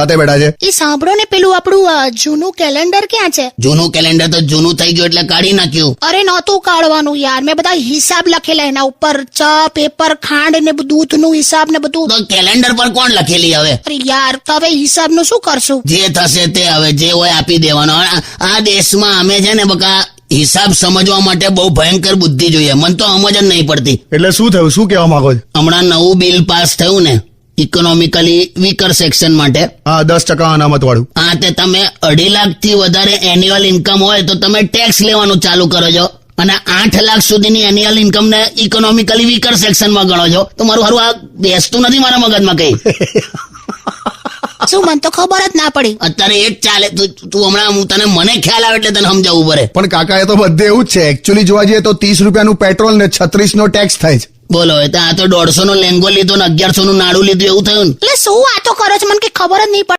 સાથે બેઠા છે. એ સાંભળો ને, પેલું આપણું જૂનું કેલેન્ડર ક્યાં છે? જૂનું કેલેન્ડર તો જૂનું થઈ ગયું એટલે કાઢી નાખ્યું. અરે નહોતું કાઢવાનું યાર, મેં બધા હિસાબ લખેલા એના ઉપર, ચા, પેપર, ખાંડ ને દૂધ નું હિસાબ ને બધું. તો કેલેન્ડર પર કોણ લખેલી હવે? અરે યાર, તો હવે હિસાબ નું શું કરશું? જે થશે તે હવે જે હોય આપી દેવાનો. આ દેશમાં અમે છે ને બકા હિસાબ સમજવા માટે બહુ ભયંકર બુદ્ધિ જોઈએ. મને તો સમજ જ નહીં પડતી. એટલે શું થયું, શું કહેવા માંગો છો? હમણાં નવું બિલ પાસ થયું ને ઇકોનોમિકલી વીકર સેક્શન માટે. હા, 10% અનામત વાળું. હા, તે તમે 2.5 લાખ થી વધારે એન્યુઅલ ઇન્કમ હોય તો તમે ટેક્સ લેવાનું ચાલુ કરો છો, અને 8 લાખ સુધીની એન્યુઅલ ઇન્કમ ને ઇકોનોમિકલી વીકર સેક્શનમાં ગણો છો. તો મારું હારું આ બેસતું નથી મારા મગજમાં કઈ. શું, મને તો ખબર જ ના પડી. અત્યારે એ જ ચાલે. તું હમણાં મને ખ્યાલ આવે એટલે તને સમજાવવું પડે. પણ કાકા, એ તો બધે એવું જ છે. એકચ્યુઅલી જોવા જઈએ તો 30 રૂપિયાનું પેટ્રોલ ને 36 નો ટેક્સ થાય છે. બોલો, આ તો 150 નો લેંગો લીધો ને 1100 નું નાડું લીધું એવું થયું ને. એટલે શું વાતો કરો છો, મને કઈ ખબર જ નહીં પડતી.